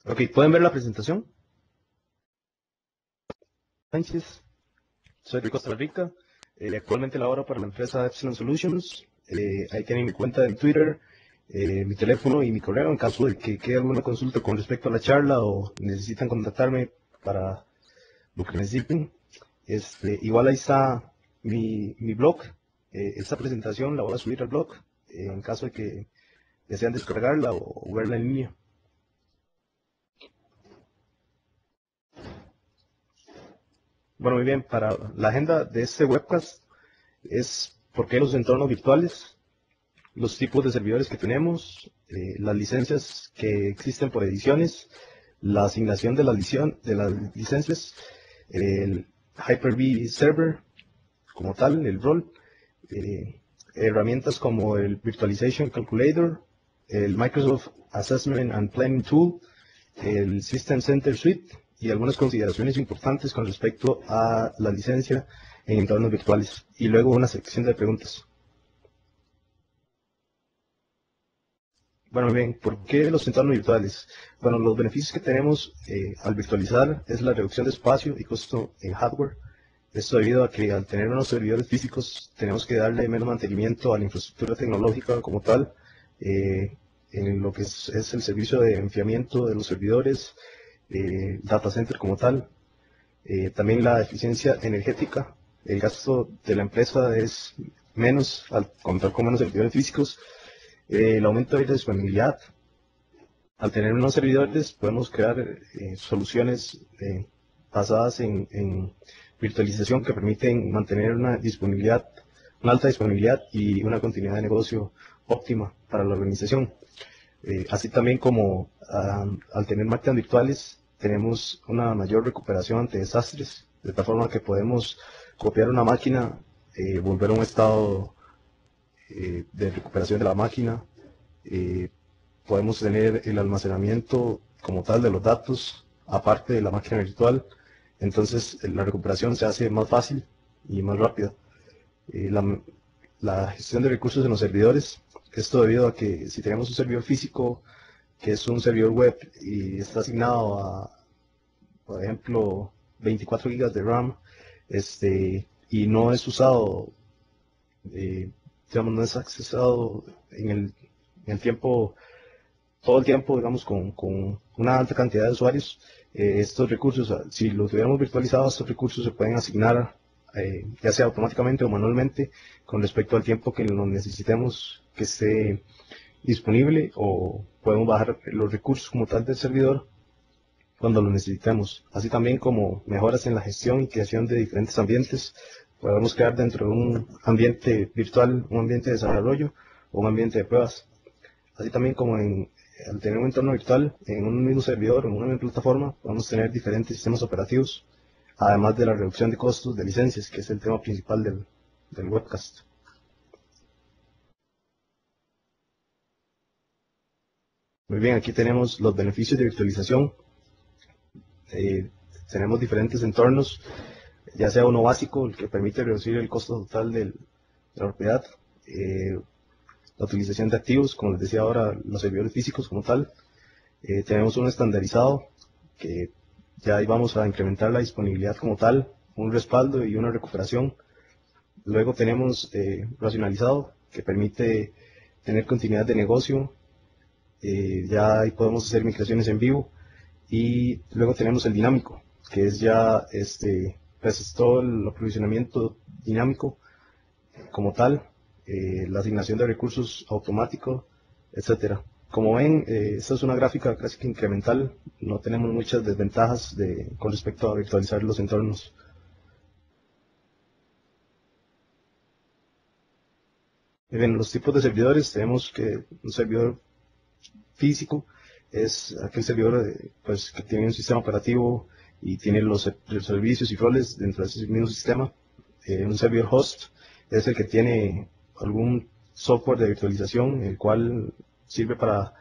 Ok, ¿pueden ver la presentación? Sánchez, soy de Costa Rica. Actualmente laboro para la empresa Epsilon Solutions. Ahí tienen mi cuenta en Twitter, mi teléfono y mi correo en caso de que quede alguna consulta con respecto a la charla o necesitan contactarme para lo que necesiten. Igual ahí está mi blog. Esta presentación la voy a subir al blog en caso de que desean descargarla o verla en línea. Bueno, muy bien, para la agenda de este webcast es por qué los entornos virtuales, los tipos de servidores que tenemos, las licencias que existen por ediciones, la asignación de de las licencias, el Hyper-V Server como tal, el rol, herramientas como el Virtualization Calculator, el Microsoft Assessment and Planning Tool, el System Center Suite y algunas consideraciones importantes con respecto a la licencia en entornos virtuales. Y luego una sección de preguntas. Bueno, bien, ¿por qué los entornos virtuales? Bueno, los beneficios que tenemos al virtualizar es la reducción de espacio y costo en hardware. Esto debido a que al tener unos servidores físicos tenemos que darle menos mantenimiento a la infraestructura tecnológica como tal, en lo que es el servicio de enfriamiento de los servidores, data center como tal. También la eficiencia energética, el gasto de la empresa es menos al contar con menos servidores físicos. El aumento de la disponibilidad. Al tener unos servidores podemos crear soluciones basadas en virtualización que permiten mantener una alta disponibilidad y una continuidad de negocio óptima para la organización. Así también como al tener máquinas virtuales tenemos una mayor recuperación ante desastres, de tal forma que podemos copiar una máquina, volver a un estado de recuperación de la máquina. eh, Podemos tener el almacenamiento como tal de los datos, aparte de la máquina virtual. Entonces la recuperación se hace más fácil y más rápida. Eh, la, la gestión de recursos en los servidores, esto debido a que si tenemos un servidor físico, que es un servidor web y está asignado a, por ejemplo, 24 gigas de RAM, y no es usado, eh, digamos, no es accesado en el tiempo, todo el tiempo, digamos, con una alta cantidad de usuarios, estos recursos, si los tuviéramos virtualizados, estos recursos se pueden asignar, ya sea automáticamente o manualmente, con respecto al tiempo que lo necesitemos que esté disponible, o podemos bajar los recursos como tal del servidor cuando lo necesitemos. Así también como mejoras en la gestión y creación de diferentes ambientes. Podemos crear dentro de un ambiente virtual, un ambiente de desarrollo o un ambiente de pruebas. Así también como al tener un entorno virtual en un mismo servidor o en una misma plataforma, podemos tener diferentes sistemas operativos, además de la reducción de costos de licencias, que es el tema principal del webcast. Muy bien, aquí tenemos los beneficios de virtualización. Eh, Tenemos diferentes entornos, ya sea uno básico, el que permite reducir el costo total de la propiedad, la utilización de activos, como les decía ahora, los servidores físicos como tal. Tenemos uno estandarizado, que ya ahí vamos a incrementar la disponibilidad como tal, un respaldo y una recuperación. Luego tenemos racionalizado, que permite tener continuidad de negocio, ya ahí podemos hacer migraciones en vivo. Y luego tenemos el dinámico, que es ya pues es todo el aprovisionamiento dinámico como tal, la asignación de recursos automático, etcétera. Como ven, esta es una gráfica casi que incremental, no tenemos muchas desventajas con respecto a virtualizar los entornos. En los tipos de servidores tenemos que un servidor físico es aquel servidor pues, que tiene un sistema operativo y tiene los servicios y roles dentro de ese mismo sistema. Un servidor host es el que tiene algún software de virtualización, el cual sirve para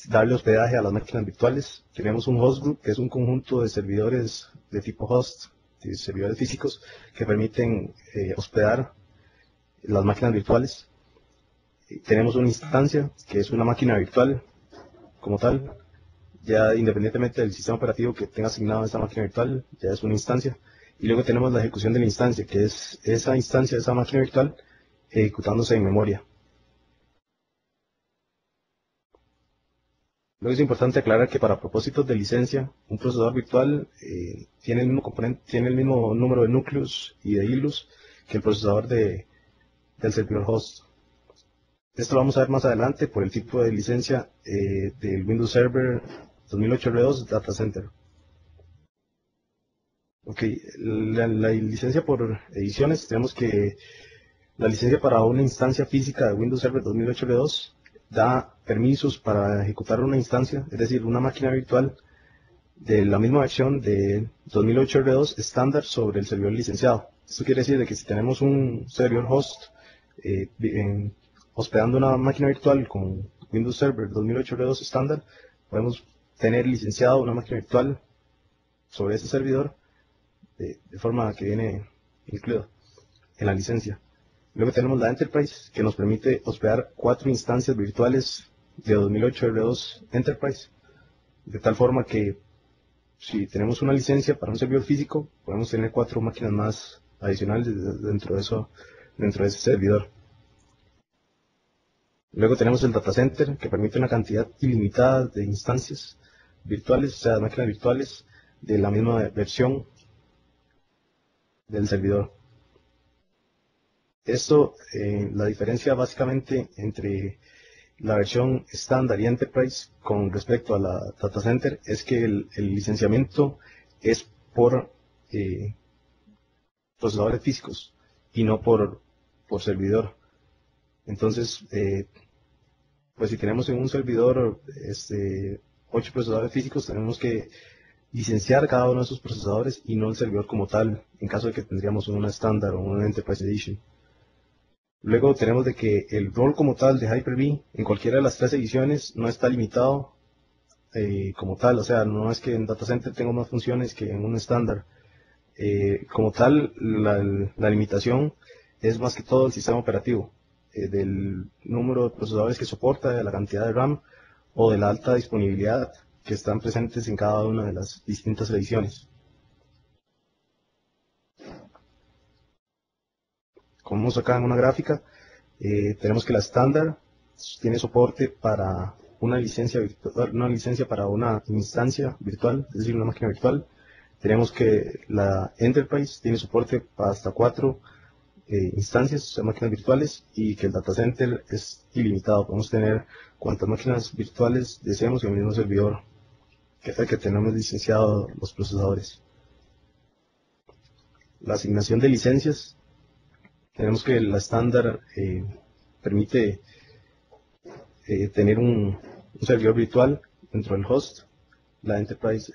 darle hospedaje a las máquinas virtuales. Tenemos un host group, que es un conjunto de servidores de tipo host, de servidores físicos, que permiten hospedar las máquinas virtuales. Tenemos una instancia, que es una máquina virtual como tal, ya independientemente del sistema operativo que tenga asignado a esta máquina virtual, ya es una instancia. Y luego tenemos la ejecución de la instancia, que es esa instancia de esa máquina virtual ejecutándose en memoria. Luego es importante aclarar que para propósitos de licencia, un procesador virtual tiene el mismo componente, tiene el mismo número de núcleos y de hilos que el procesador del servidor host. Esto lo vamos a ver más adelante por el tipo de licencia del Windows Server 2008 R2 Data Center. Ok, la licencia por ediciones, tenemos que la licencia para una instancia física de Windows Server 2008 R2 da permisos para ejecutar una instancia, es decir, una máquina virtual de la misma versión de 2008 R2 estándar sobre el servidor licenciado. Esto quiere decir de que si tenemos un servidor host hospedando una máquina virtual con Windows Server 2008 R2 estándar, podemos tener licenciado una máquina virtual sobre ese servidor de forma que viene incluido en la licencia. Luego tenemos la Enterprise, que nos permite hospedar 4 instancias virtuales de 2008 R2 Enterprise, de tal forma que si tenemos una licencia para un servidor físico, podemos tener 4 máquinas más adicionales dentro de ese servidor. Luego tenemos el Data Center, que permite una cantidad ilimitada de instancias virtuales, o sea, máquinas virtuales de la misma versión del servidor. Esto, la diferencia básicamente entre la versión estándar y Enterprise con respecto a la Data Center es que el licenciamiento es por procesadores físicos y no por servidor. Entonces, pues si tenemos en un servidor 8 procesadores físicos, tenemos que licenciar cada uno de esos procesadores y no el servidor como tal, en caso de que tendríamos una estándar o una Enterprise Edition. Luego tenemos de que el rol como tal de Hyper-V en cualquiera de las 3 ediciones no está limitado como tal, o sea, no es que en Data Center tenga más funciones que en un estándar. Como tal, la limitación es más que todo el sistema operativo, del número de procesadores que soporta, de la cantidad de RAM o de la alta disponibilidad que están presentes en cada una de las distintas ediciones. Como vemos acá en una gráfica, tenemos que la estándar tiene soporte para una licencia para una instancia virtual, es decir, una máquina virtual. Tenemos que la Enterprise tiene soporte para hasta 4 instancias, o sea, máquinas virtuales, y que el Data Center es ilimitado. Podemos tener cuantas máquinas virtuales deseemos en el mismo servidor que es el que tenemos licenciado los procesadores. La asignación de licencias, tenemos que la estándar permite tener un servidor virtual dentro del host, la Enterprise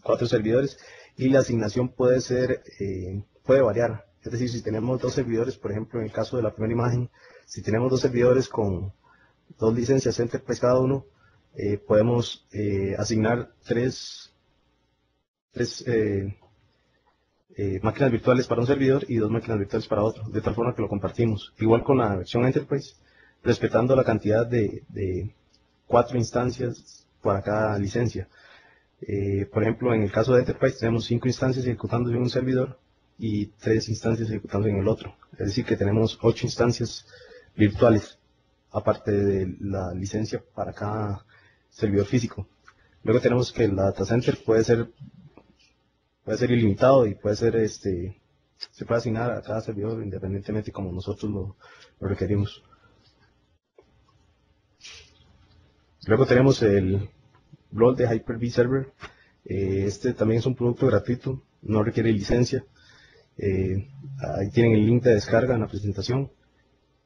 4 servidores, y la asignación puede variar. Es decir, si tenemos 2 servidores, por ejemplo, en el caso de la primera imagen, si tenemos 2 servidores con 2 licencias Enterprise cada uno, podemos asignar 3 máquinas virtuales para un servidor y 2 máquinas virtuales para otro, de tal forma que lo compartimos. Igual con la versión Enterprise, respetando la cantidad de 4 instancias para cada licencia. Por ejemplo, en el caso de Enterprise tenemos 5 instancias ejecutando en un servidor y 3 instancias ejecutando en el otro. Es decir, que tenemos 8 instancias virtuales, aparte de la licencia para cada servidor físico. Luego tenemos que el Data Center puede ser ilimitado y se puede asignar a cada servidor independientemente como nosotros lo requerimos. Luego tenemos el rol de Hyper-V Server. Este también es un producto gratuito, no requiere licencia. Ahí tienen el link de descarga en la presentación.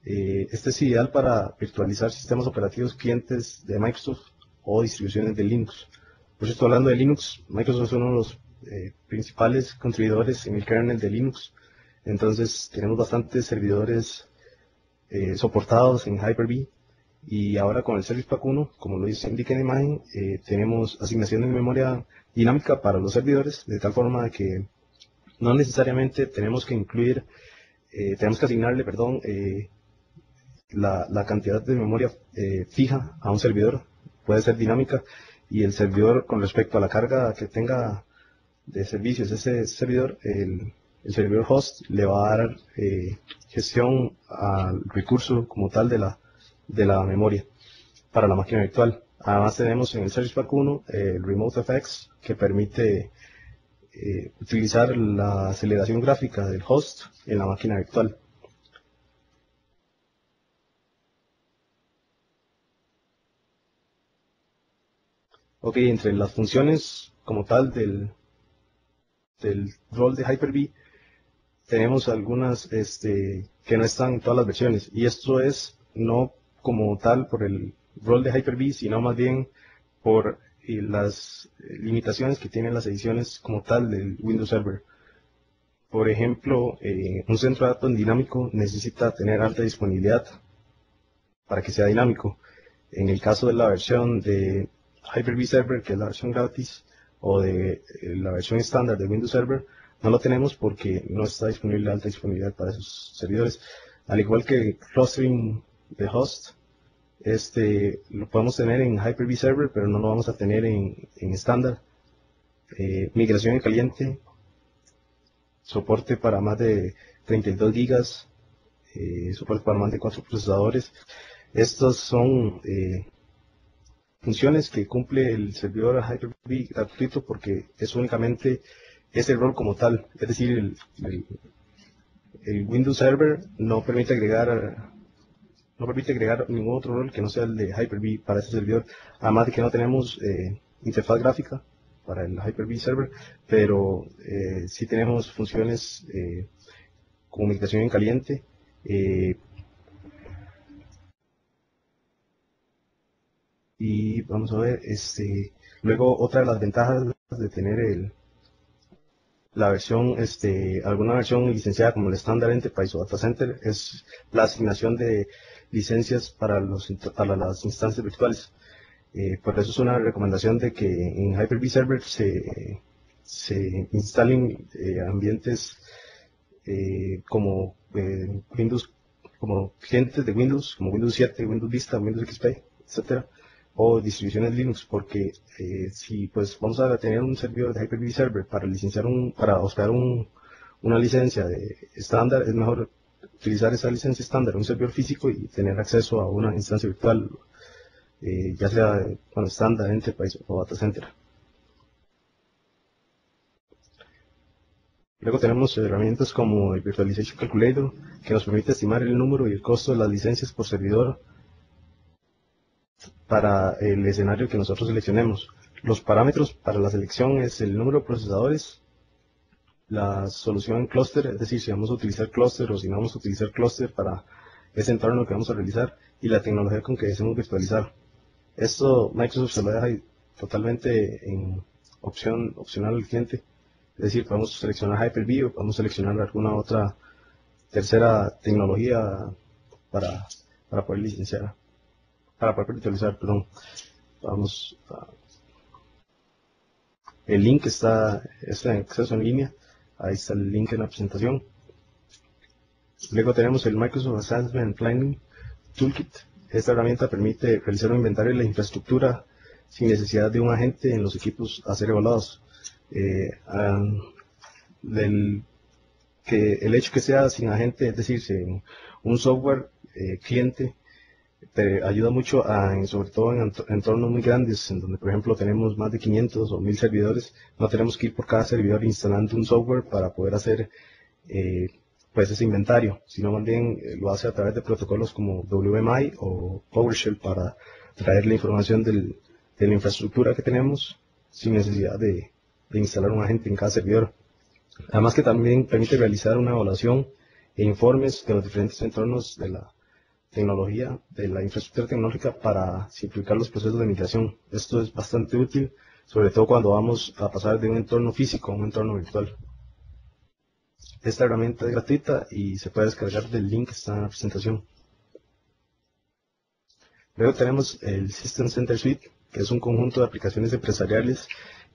Este es ideal para virtualizar sistemas operativos clientes de Microsoft o distribuciones de Linux. Por cierto, hablando de Linux, Microsoft es uno de los principales contribuidores en el kernel de Linux. Entonces tenemos bastantes servidores soportados en Hyper-V. Y ahora con el Service Pack 1, como lo indica en la imagen, tenemos asignación de memoria dinámica para los servidores, de tal forma que no necesariamente tenemos que asignarle, la cantidad de memoria fija a un servidor puede ser dinámica y el servidor con respecto a la carga que tenga de servicios, ese servidor, el servidor host le va a dar gestión al recurso como tal de la memoria para la máquina virtual. Además tenemos en el Service Pack 1 el Remote FX que permite utilizar la aceleración gráfica del host en la máquina virtual. Ok, entre las funciones como tal del rol de Hyper-V tenemos algunas que no están en todas las versiones, y esto es no como tal por el rol de Hyper-V, sino más bien por las limitaciones que tienen las ediciones como tal del Windows Server. Por ejemplo, un centro de datos dinámico necesita tener alta disponibilidad para que sea dinámico. En el caso de la versión de Hyper-V Server, que es la versión gratis, o de la versión estándar de Windows Server, no lo tenemos porque no está disponible alta disponibilidad para esos servidores. Al igual que clustering de host, lo podemos tener en Hyper-V Server, pero no lo vamos a tener en estándar. Migración en caliente, soporte para más de 32 gigas, soporte para más de 4 procesadores. Estos son funciones que cumple el servidor Hyper-V gratuito porque es únicamente ese rol como tal. Es decir, el Windows Server no permite agregar ningún otro rol que no sea el de Hyper-V para ese servidor. Además de que no tenemos interfaz gráfica para el Hyper-V Server, pero sí tenemos funciones como migración en caliente, y vamos a ver, luego otra de las ventajas de tener la versión, alguna versión licenciada como el Standard Enterprise o Data Center es la asignación de licencias para las instancias virtuales. Por eso es una recomendación de que en Hyper-V Server se instalen ambientes como Windows, como clientes de Windows, como Windows 7, Windows Vista, Windows XP, etcétera, o distribuciones Linux, porque si pues vamos a tener un servidor de Hyper-V Server para hospedar una licencia de estándar, es mejor utilizar esa licencia estándar, un servidor físico, y tener acceso a una instancia virtual, ya sea estándar, Enterprise o Data Center. Luego tenemos herramientas como el Virtualization Calculator, que nos permite estimar el número y el costo de las licencias por servidor para el escenario que nosotros seleccionemos. Los parámetros para la selección es el número de procesadores, la solución en clúster, es decir, si vamos a utilizar clúster o si no vamos a utilizar clúster para ese entorno que vamos a realizar, y la tecnología con que deseamos virtualizar. Esto Microsoft se lo deja totalmente en opcional al cliente. Es decir, podemos seleccionar Hyper-V o podemos seleccionar alguna otra tercera tecnología para poder licenciar, para poder virtualizar, perdón. El link está en acceso en línea, ahí está el link en la presentación. Luego tenemos el Microsoft Assessment Planning Toolkit. Esta herramienta permite realizar un inventario de la infraestructura sin necesidad de un agente en los equipos a ser evaluados. El hecho que sea sin agente, es decir, sin un software cliente, te ayuda mucho sobre todo en entornos muy grandes, en donde por ejemplo tenemos más de 500 o 1000 servidores. No tenemos que ir por cada servidor instalando un software para poder hacer pues ese inventario, sino más bien lo hace a través de protocolos como WMI o PowerShell para traer la información de la infraestructura que tenemos sin necesidad de instalar un agente en cada servidor. Además que también permite realizar una evaluación e informes de los diferentes entornos de la tecnología, de la infraestructura tecnológica, para simplificar los procesos de migración. Esto es bastante útil, sobre todo cuando vamos a pasar de un entorno físico a un entorno virtual. Esta herramienta es gratuita y se puede descargar del link que está en la presentación. Luego tenemos el System Center Suite, que es un conjunto de aplicaciones empresariales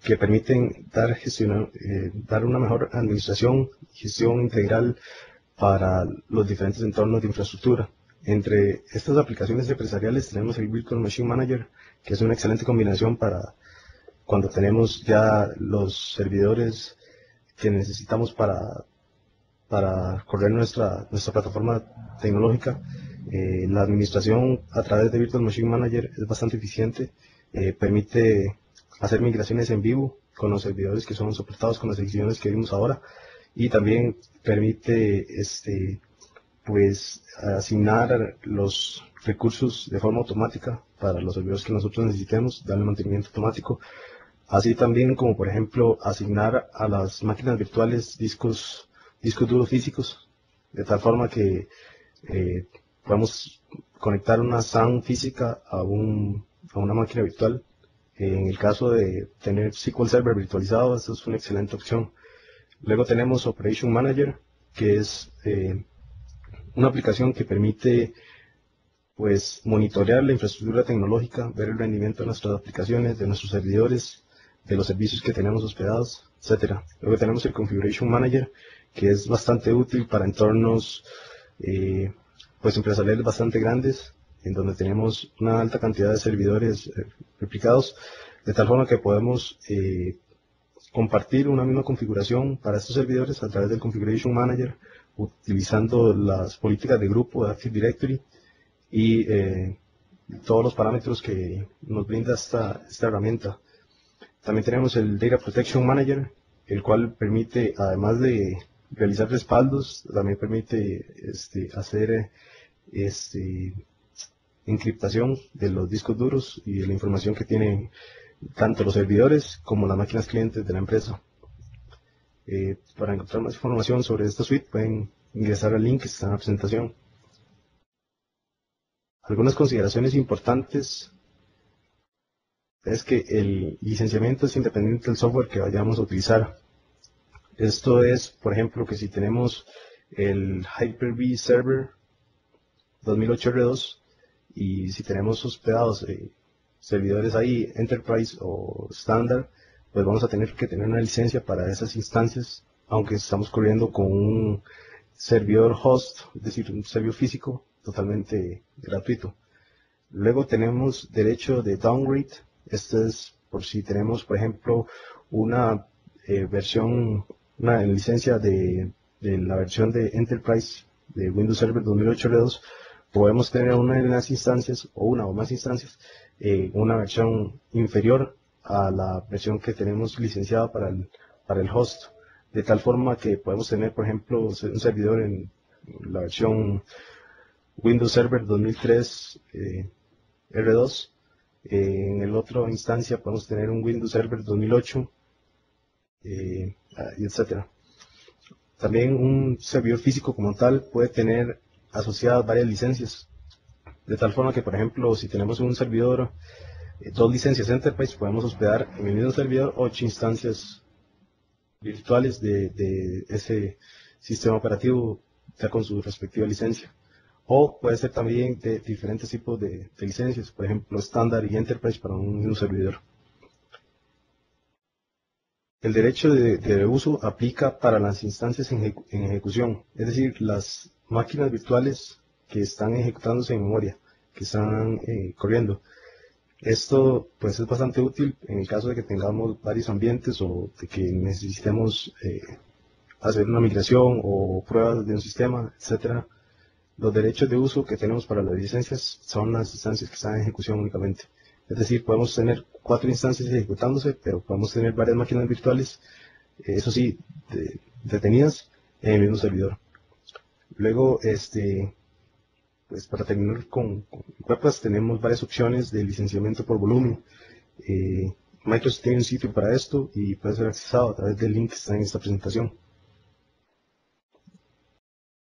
que permiten dar una mejor administración y gestión integral para los diferentes entornos de infraestructura. Entre estas aplicaciones empresariales tenemos el Virtual Machine Manager, que es una excelente combinación para cuando tenemos ya los servidores que necesitamos para correr nuestra plataforma tecnológica. La administración a través de Virtual Machine Manager es bastante eficiente, permite hacer migraciones en vivo con los servidores que son soportados con las decisiones que vimos ahora, y también permite pues asignar los recursos de forma automática para los servidores que nosotros necesitemos, darle mantenimiento automático, así también como por ejemplo asignar a las máquinas virtuales discos duros físicos, de tal forma que podamos conectar una SAN física a una máquina virtual. En el caso de tener SQL Server virtualizado, esto es una excelente opción. Luego tenemos Operation Manager, que es una aplicación que permite pues monitorear la infraestructura tecnológica, ver el rendimiento de nuestras aplicaciones, de nuestros servidores, de los servicios que tenemos hospedados, etcétera. Luego tenemos el Configuration Manager, que es bastante útil para entornos pues empresariales bastante grandes, en donde tenemos una alta cantidad de servidores replicados, de tal forma que podemos compartir una misma configuración para estos servidores a través del Configuration Manager, utilizando las políticas de grupo de Active Directory y todos los parámetros que nos brinda esta herramienta. También tenemos el Data Protection Manager, el cual permite, además de realizar respaldos, también permite hacer encriptación de los discos duros y de la información que tienen tanto los servidores como las máquinas clientes de la empresa. Para encontrar más información sobre esta suite pueden ingresar al link que está en la presentación. Algunas consideraciones importantes es que el licenciamiento es independiente del software que vayamos a utilizar. Esto es, por ejemplo, que si tenemos el Hyper-V Server 2008 R2 y si tenemos hospedados servidores ahí Enterprise o Standard, pues vamos a tener que tener una licencia para esas instancias, aunque estamos corriendo con un servidor host, es decir, un servidor físico totalmente gratuito. Luego tenemos derecho de downgrade. Este es por si tenemos, por ejemplo, una licencia de la versión de Enterprise de Windows Server 2008 R2, podemos tener una de las instancias o una o más instancias, una versión inferior a la versión que tenemos licenciada para el host, de tal forma que podemos tener, por ejemplo, un servidor en la versión Windows Server 2003 R2, en el otro instancia podemos tener un Windows Server 2008, etcétera. También un servidor físico como tal puede tener asociadas varias licencias, de tal forma que, por ejemplo, si tenemos un servidor, dos licencias Enterprise, podemos hospedar en el mismo servidor 8 instancias virtuales de ese sistema operativo, ya con su respectiva licencia. O puede ser también de diferentes tipos de licencias, por ejemplo, estándar y Enterprise para un mismo servidor. El derecho de uso aplica para las instancias en ejecución, es decir, las máquinas virtuales que están ejecutándose en memoria, que están corriendo. Esto pues es bastante útil en el caso de que tengamos varios ambientes o de que necesitemos hacer una migración o pruebas de un sistema, etcétera. Los derechos de uso que tenemos para las licencias son las instancias que están en ejecución únicamente. Es decir, podemos tener 4 instancias ejecutándose, pero podemos tener varias máquinas virtuales, eso sí, detenidas en el mismo servidor. Luego, pues para terminar con webpas, tenemos varias opciones de licenciamiento por volumen. Microsoft tiene un sitio para esto y puede ser accesado a través del link que está en esta presentación.